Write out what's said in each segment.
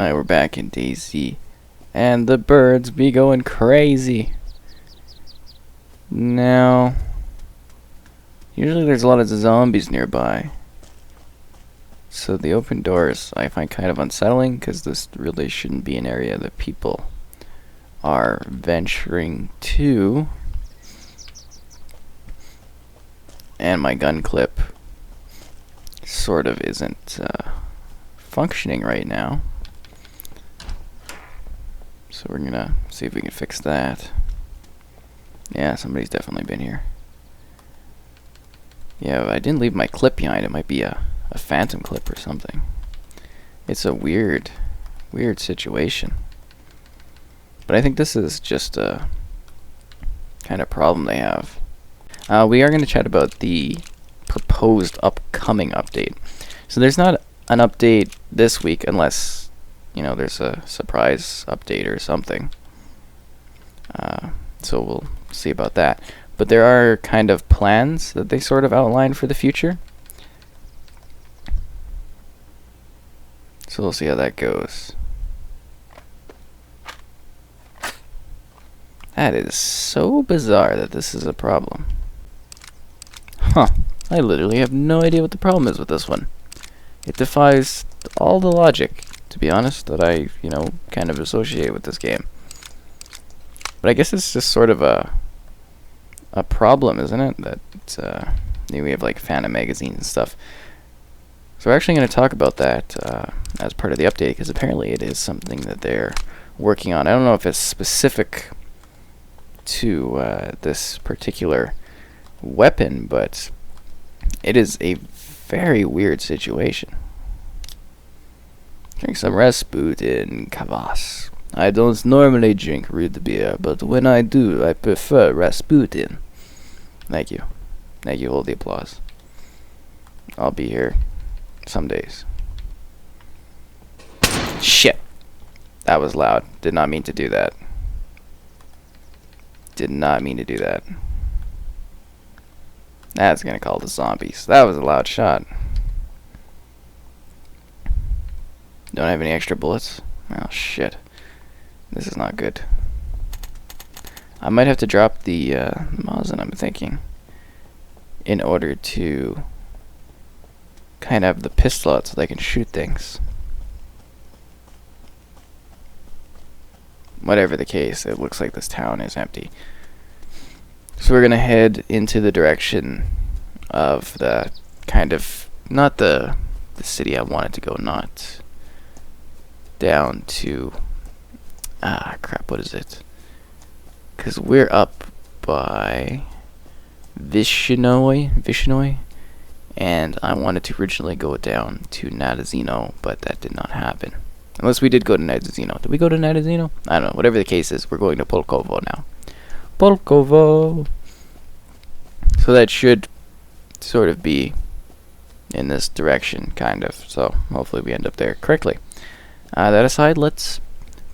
Alright, we're back in DayZ. And the birds be going crazy. Now, usually there's a lot of zombies nearby. So the open doors I find kind of unsettling, because this really shouldn't be an area that people are venturing to. And my gun clip sort of isn't functioning right now. So we're gonna see if we can fix that. Yeah, somebody's definitely been here. Yeah, I didn't leave my clip behind. It might be a phantom clip or something. It's a weird situation. But I think this is just a kind of problem they have. We are going to chat about the proposed upcoming update. So there's not an update this week unless, you know, there's a surprise update or something. So we'll see about that. But there are kind of plans that they sort of outline for the future. So we'll see how that goes. That is so bizarre that this is a problem. Huh. I literally have no idea what the problem is with this one. It defies all the logic, to be honest, that I, kind of associate with this game. But I guess it's just sort of a problem, isn't it? That we have like Phantom magazines and stuff. So we're actually going to talk about that as part of the update, because apparently it is something that they're working on. I don't know if it's specific to this particular weapon, but it is a very weird situation. Drink some Rasputin, Kvass. I don't normally drink root beer, but when I do, I prefer Rasputin. Thank you. Thank you, hold the applause. I'll be here some days. Shit! That was loud. Did not mean to do that. Did not mean to do that. That's gonna call the zombies. That was a loud shot. Don't have any extra bullets? Oh shit. This is not good. I might have to drop the Mosin, I'm thinking, in order to kind of have the pistol out so they can shoot things. Whatever the case, it looks like this town is empty. So we're gonna head into the direction of the kind of, not the city I wanted to go, not down to, crap, what is it? Because we're up by Vishnoi, and I wanted to originally go down to Nadazino, but that did not happen. Unless we did go to Nadazino. Did we go to Nadazino? I don't know. Whatever the case is, we're going to Pulkovo now. Pulkovo! So that should sort of be in this direction, kind of. So hopefully we end up there correctly. That aside, let's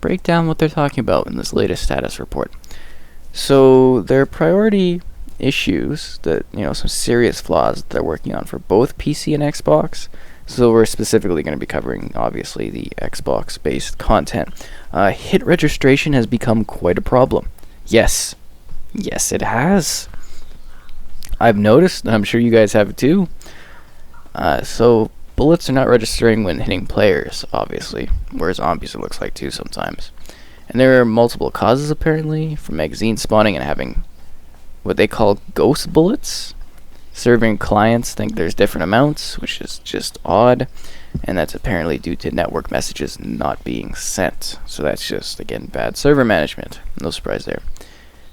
break down what they're talking about in this latest status report. So their priority issues that, some serious flaws that they're working on for both PC and Xbox. So we're specifically going to be covering, obviously, the Xbox-based content. Hit registration has become quite a problem. Yes. Yes, it has. I've noticed, and I'm sure you guys have too. So bullets are not registering when hitting players, obviously, whereas zombies it looks like too sometimes. And there are multiple causes, apparently, from magazine spawning and having what they call ghost bullets. Serving clients think there's different amounts, which is just odd, and that's apparently due to network messages not being sent. So that's just, again, bad server management. No surprise there.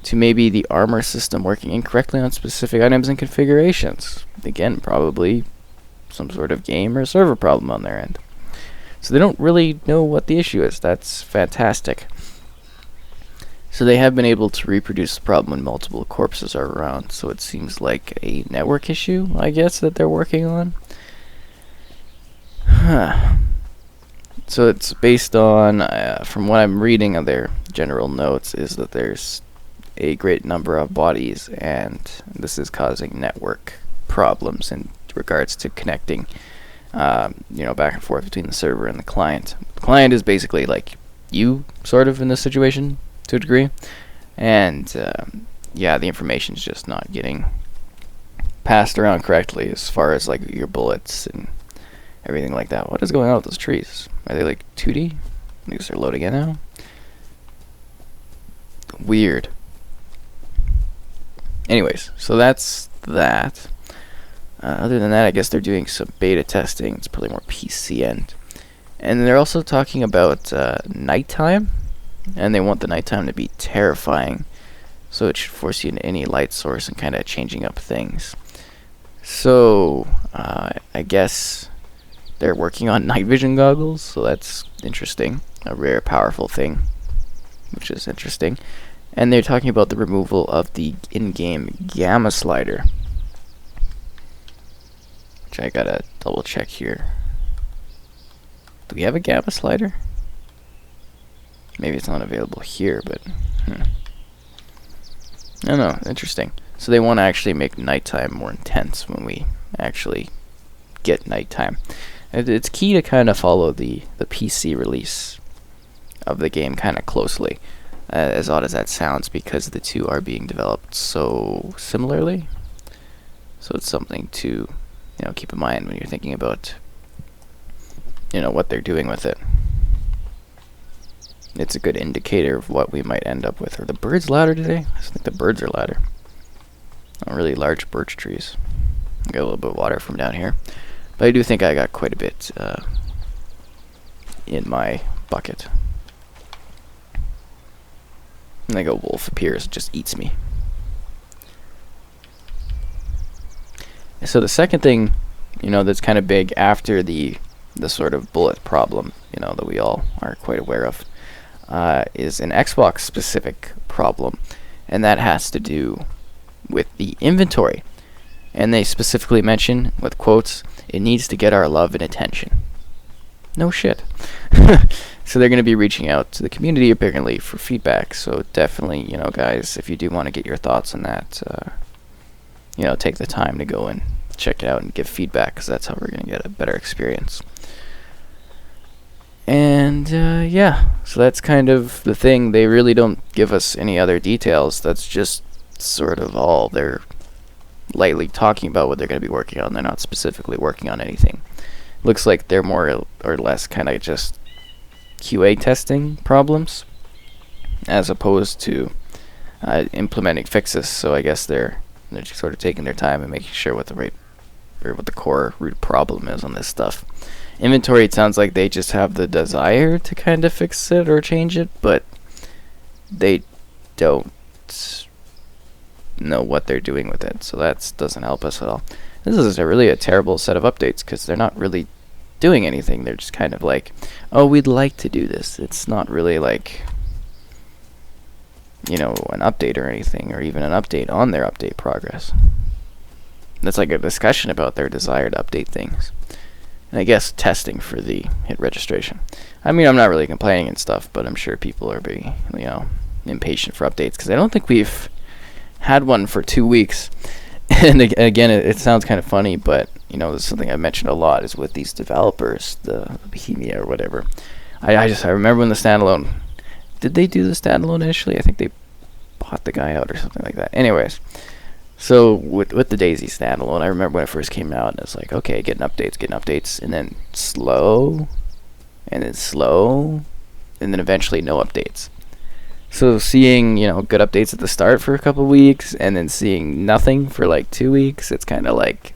To maybe the armor system working incorrectly on specific items and configurations. Again, probably some sort of game or server problem on their end. So they don't really know what the issue is. That's fantastic. So they have been able to reproduce the problem when multiple corpses are around, so it seems like a network issue, I guess, that they're working on. So it's based on, from what I'm reading of their general notes, is that there's a great number of bodies, and this is causing network problems in regards to connecting back and forth between the server and the client. The client is basically like you, sort of, in this situation to a degree, and the information is just not getting passed around correctly as far as like your bullets and everything like that. What is going on with those trees? Are they like 2D? I guess they're loading in now. Weird. Anyways, so that's that. Other than that, I guess they're doing some beta testing. It's probably more PC end. And they're also talking about nighttime, and they want the nighttime to be terrifying, so it should force you into any light source and kind of changing up things. So, I guess they're working on night vision goggles, so that's interesting. A rare, powerful thing, which is interesting. And they're talking about the removal of the in-game gamma slider, which I gotta double check here. Do we have a gamma slider? Maybe it's not available here, but I don't know. Interesting. So they want to actually make nighttime more intense when we actually get nighttime. It's key to kind of follow the PC release of the game kind of closely, as odd as that sounds, because the two are being developed so similarly. So it's something to keep in mind when you're thinking about what they're doing with it. It's a good indicator of what we might end up with. Are the birds louder today? I think the birds are louder. Not really large birch trees. I got a little bit of water from down here, but I do think I got quite a bit in my bucket. And like a wolf appears, just eats me. So the second thing, that's kind of big after the sort of bullet problem, that we all are quite aware of, is an Xbox specific problem, and that has to do with the inventory. And they specifically mention, with quotes, "It needs to get our love and attention." No shit. So they're going to be reaching out to the community apparently for feedback. So definitely, guys, if you do want to get your thoughts on that, take the time to go and check it out and give feedback, because that's how we're going to get a better experience. And so that's kind of the thing. They really don't give us any other details. That's just sort of all they're lightly talking about what they're going to be working on. They're not specifically working on anything. Looks like they're more or less kind of just QA testing problems, as opposed to implementing fixes. So I guess they're just sort of taking their time and making sure what the core root problem is on this stuff. Inventory, it sounds like they just have the desire to kind of fix it or change it, but they don't know what they're doing with it, so that doesn't help us at all. This is really a terrible set of updates, because they're not really doing anything. They're just kind of like, oh, we'd like to do this. It's not really like an update or anything, or even an update on their update progress. That's like a discussion about their desire to update things, and I guess testing for the hit registration. I mean, I'm not really complaining and stuff, but I'm sure people are being impatient for updates, because I don't think we've had one for 2 weeks. And again, it sounds kind of funny, but this is something I mentioned a lot, is with these developers, the Bohemia or whatever. I remember when the standalone, did they do the standalone initially? I think they bought the guy out or something like that. Anyways, so with the DayZ standalone, I remember when it first came out, and it's like, okay, getting updates, and then slow, and then eventually no updates. So seeing, good updates at the start for a couple weeks, and then seeing nothing for like 2 weeks, it's kind of like,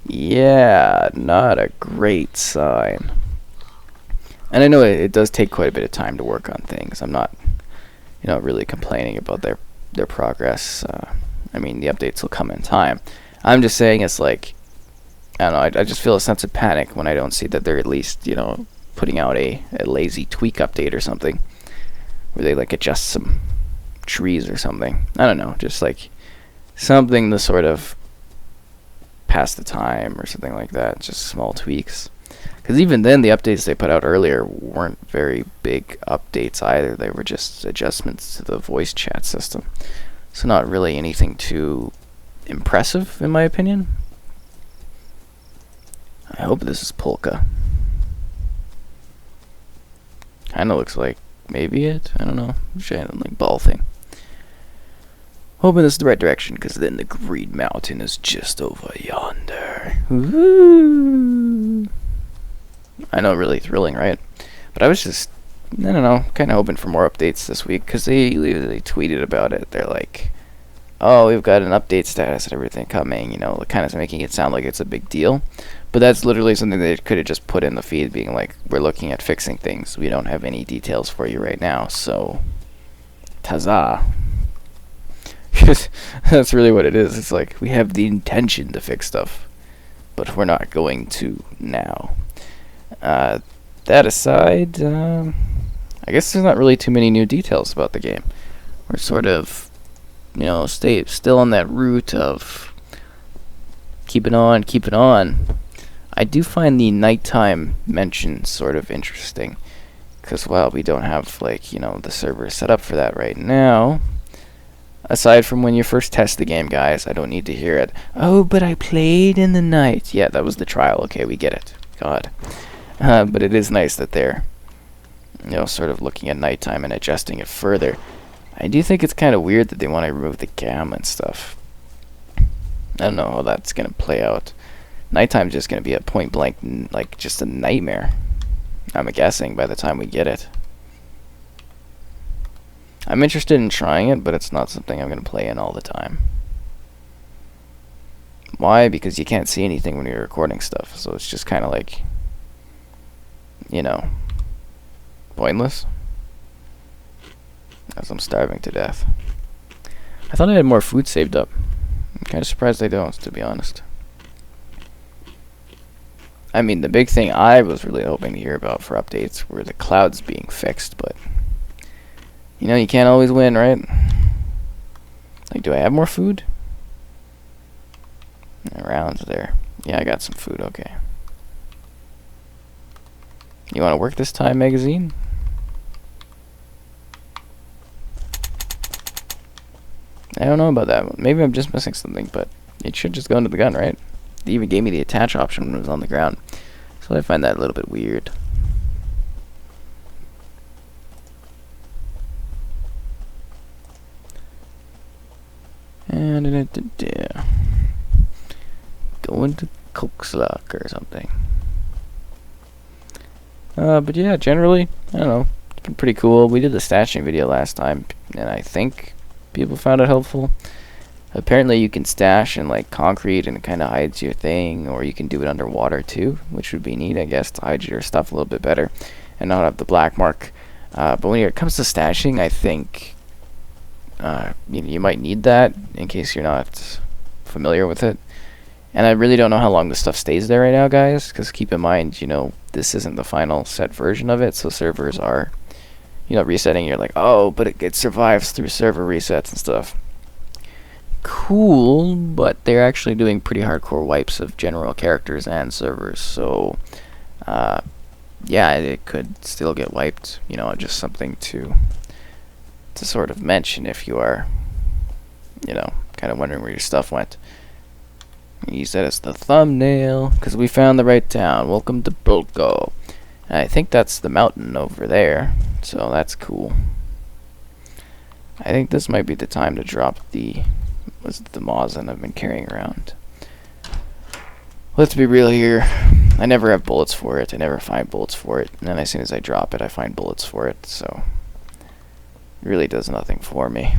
yeah, not a great sign. And I know it does take quite a bit of time to work on things. I'm not, really complaining about their progress. I mean, the updates will come in time. I'm just saying it's like, I don't know, I just feel a sense of panic when I don't see that they're at least, putting out a lazy tweak update or something, where they like adjust some trees or something. I don't know, just like something to sort of pass the time or something like that. Just small tweaks. Because even then, the updates they put out earlier weren't very big updates either. They were just adjustments to the voice chat system. So not really anything too impressive, in my opinion. I hope this is Polka. Kinda looks like maybe it. I don't know. Giant like ball thing. Hoping this is the right direction, because then the Green Mountain is just over yonder. Woo! I know, really thrilling, right? But I was just, I don't know, kind of hoping for more updates this week, because they tweeted about it. They're like, oh, we've got an update status and everything coming, you know, kind of making it sound like it's a big deal. But that's literally something they could have just put in the feed, being like, we're looking at fixing things. We don't have any details for you right now, so, huzzah. That's really what it is. It's like, we have the intention to fix stuff, but we're not going to now. That aside, I guess there's not really too many new details about the game. We're sort of, you know, still on that route of keep it on. I do find the nighttime mention sort of interesting, because, well, we don't have, like, you know, the server set up for that right now. Aside from when you first test the game, guys, I don't need to hear it. Oh, but I played in the night. Yeah, that was the trial. Okay, we get it. God. But it is nice that they're, you know, sort of looking at nighttime and adjusting it further. I do think it's kind of weird that they want to remove the cam and stuff. I don't know how that's going to play out. Nighttime's just going to be a point blank, like, just a nightmare. I'm guessing by the time we get it. I'm interested in trying it, but it's not something I'm going to play in all the time. Why? Because you can't see anything when you're recording stuff, so it's just kind of like, you know, pointless. As I'm starving to death. I thought I had more food saved up. I'm kind of surprised I don't, to be honest. I mean, the big thing I was really hoping to hear about for updates were the clouds being fixed, but you know, you can't always win, right? Like, do I have more food? Around there. Yeah, I got some food, okay. You want to work this time, magazine? I don't know about that one. Maybe I'm just missing something, but it should just go into the gun, right? They even gave me the attach option when it was on the ground. So I find that a little bit weird. And going to Coke's Lock or something. But yeah, generally, I don't know. It's been pretty cool. We did the stashing video last time, and I think people found it helpful. Apparently you can stash in like concrete and it kind of hides your thing, or you can do it underwater too, which would be neat, I guess, to hide your stuff a little bit better and not have the black mark. But when it comes to stashing, I think you might need that in case you're not familiar with it. And I really don't know how long this stuff stays there right now, guys, because keep in mind, you know, this isn't the final set version of it, so servers are, you know, resetting. You're like, oh, but it survives through server resets and stuff. Cool, but they're actually doing pretty hardcore wipes of general characters and servers, so yeah, it could still get wiped. You know, just something to sort of mention if you are, you know, kind of wondering where your stuff went. Use that as the thumbnail, because we found the right town. Welcome to Pulkovo. And I think that's the mountain over there, so that's cool. I think this might be the time to drop the Mosin I've been carrying around. Let's be real here. I never have bullets for it. I never find bullets for it. And then as soon as I drop it, I find bullets for it. So it really does nothing for me.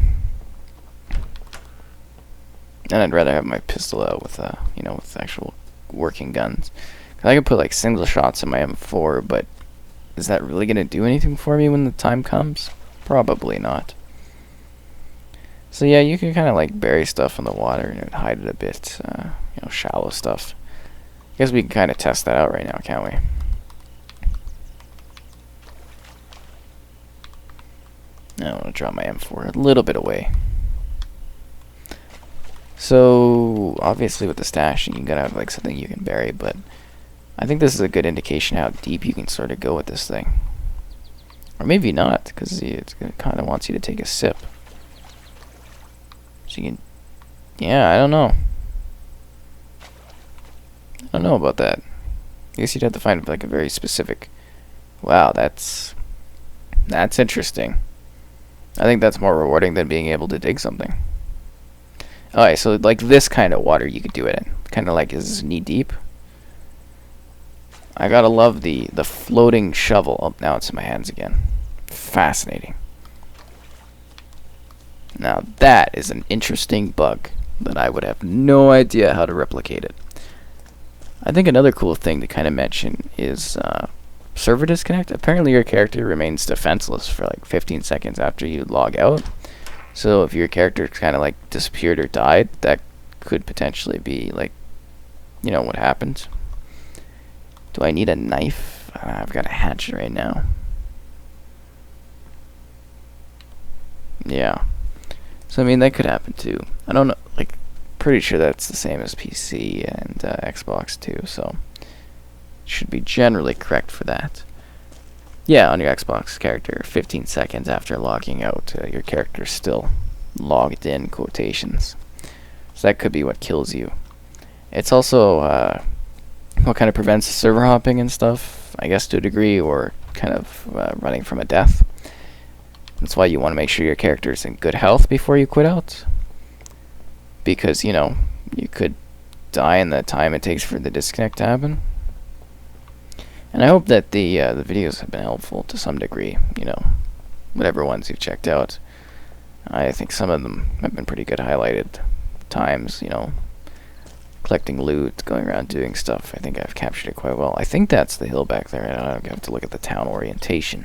And I'd rather have my pistol out with, you know, with actual working guns. 'Cause I could put like single shots in my M4, but is that really gonna do anything for me when the time comes? Probably not. So yeah, you can kind of like bury stuff in the water and hide it a bit, you know, shallow stuff. I guess we can kind of test that out right now, can't we? I want to drop my M4 a little bit away. So obviously with the stashing, you gotta have like something you can bury, but I think this is a good indication how deep you can sort of go with this thing. Or maybe not, because it kind of wants you to take a sip. So you can, yeah, I don't know. I don't know about that. guess you'd have to find like a very specific. Wow, that's interesting. I think that's more rewarding than being able to dig something. Alright, so like this kind of water you could do it in. Kind of like is knee deep. I gotta love the floating shovel. Oh, now it's in my hands again. Fascinating. Now that is an interesting bug that I would have no idea how to replicate it. I think another cool thing to kind of mention is server disconnect. Apparently your character remains defenseless for like 15 seconds after you log out. So if your character kind of like disappeared or died, that could potentially be like, you know, what happened. Do I need a knife? I've got a hatchet right now. Yeah. So I mean that could happen too. I don't know, like pretty sure that's the same as PC and Xbox too, so should be generally correct for that. Yeah, on your Xbox character, 15 seconds after logging out, your character's still logged in, quotations. So that could be what kills you. It's also what kind of prevents server hopping and stuff, I guess to a degree, or kind of running from a death. That's why you want to make sure your character's in good health before you quit out. Because, you know, you could die in the time it takes for the disconnect to happen. And I hope that the videos have been helpful to some degree, you know, whatever ones you've checked out. I think some of them have been pretty good highlighted times, you know, collecting loot, going around doing stuff. I think I've captured it quite well. I think that's the hill back there. I don't have to look at the town orientation.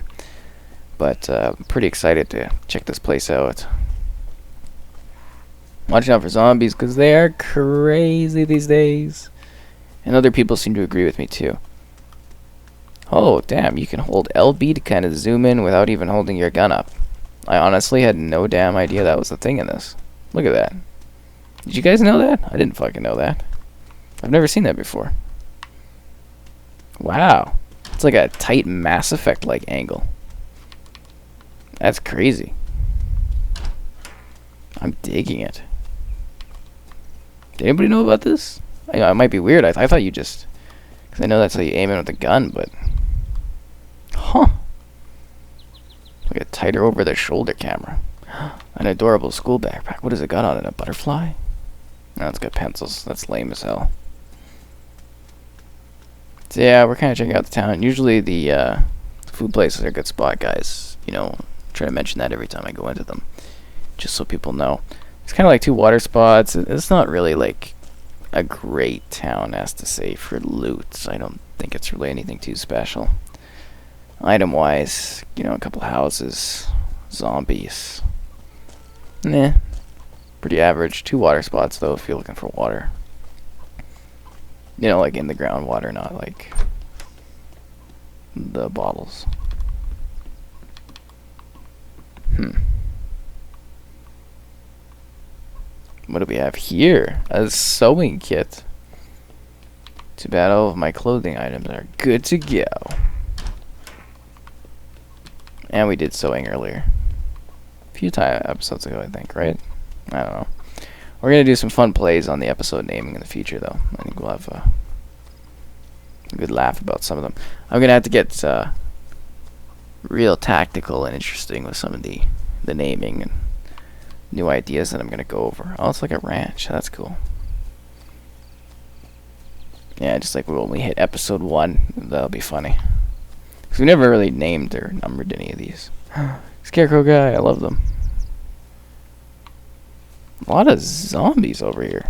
But I'm pretty excited to check this place out. Watching out for zombies, because they are crazy these days. And other people seem to agree with me too. Oh, damn, you can hold LB to kind of zoom in without even holding your gun up. I honestly had no damn idea that was the thing in this. Look at that. Did you guys know that? I didn't fucking know that. I've never seen that before. Wow. It's like a tight Mass Effect-like angle. That's crazy. I'm digging it. Did anybody know about this? It might be weird. I thought you just... Because I know that's how you aim in with a gun, but... Huh. Like a tighter over-the-shoulder camera. An adorable school backpack. What has it got on it? A butterfly? No, it's got pencils. That's lame as hell. So yeah, we're kind of checking out the town. Usually the food places are a good spot, guys. You know, try to mention that every time I go into them. Just so people know. It's kind of like 2 water spots. It's not really like a great town, as to say, for loot. I don't think it's really anything too special. Item-wise, you know, a couple houses, zombies. Nah, pretty average. 2 water spots, though, if you're looking for water. You know, like in the groundwater, not like the bottles. What do we have here? A sewing kit. Too bad all of my clothing items are good to go. And we did sewing earlier. A few episodes ago, I think, right? I don't know. We're going to do some fun plays on the episode naming in the future, though. I think we'll have a good laugh about some of them. I'm going to have to get real tactical and interesting with some of the naming and new ideas that I'm going to go over. Oh, it's like a ranch. That's cool. Yeah, just like when we hit episode 1, that'll be funny. Because we never really named or numbered any of these. Scarecrow guy, I love them. A lot of zombies over here.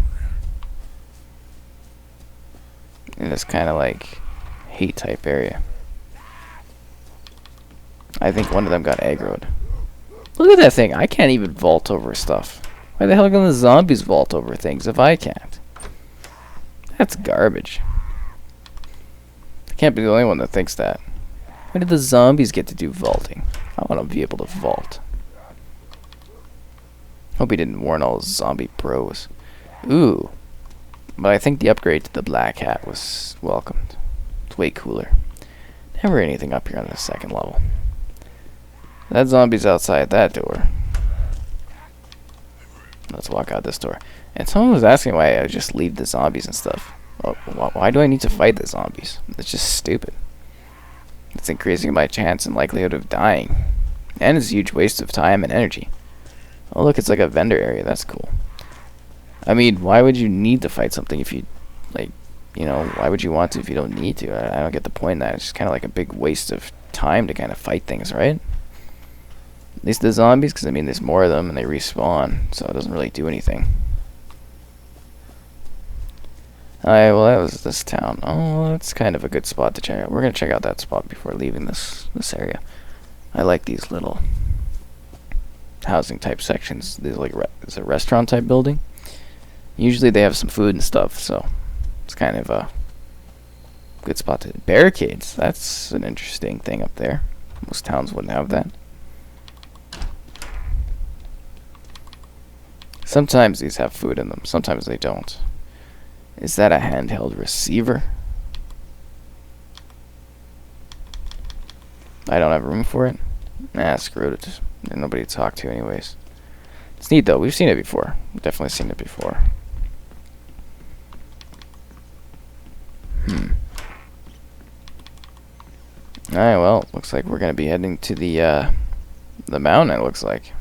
In this kind of like hate type area. I think one of them got aggroed. Look at that thing. I can't even vault over stuff. Why the hell can the zombies vault over things if I can't? That's garbage. I can't be the only one that thinks that. Why did the zombies get to do vaulting? I want to be able to vault. Hope he didn't warn all his zombie bros. Ooh. But I think the upgrade to the black hat was welcomed. It's way cooler. Never anything up here on the 2nd level. That zombie's outside that door. Let's walk out this door. And someone was asking why I just leave the zombies and stuff. Oh, why do I need to fight the zombies? It's just stupid. It's increasing my chance and likelihood of dying. And it's a huge waste of time and energy. Oh, look, it's like a vendor area. That's cool. I mean, why would you need to fight something if you, like, you know, why would you want to if you don't need to? I don't get the point in that. It's just kind of like a big waste of time to kind of fight things, right? At least the zombies, because, I mean, there's more of them and they respawn, so it doesn't really do anything. Alright, well, that was this town. Oh, that's kind of a good spot to check out. We're going to check out that spot before leaving this area. I like these little housing type sections. There's like it's a restaurant type building. Usually they have some food and stuff, so it's kind of a good spot to... Barricades, that's an interesting thing up there. Most towns wouldn't have that. Sometimes these have food in them, sometimes they don't. Is that a handheld receiver? I don't have room for it? Nah, screw it. There's nobody to talk to anyways. It's neat though, we've seen it before. We've definitely seen it before. Alright, well, looks like we're gonna be heading to the mountain, it looks like.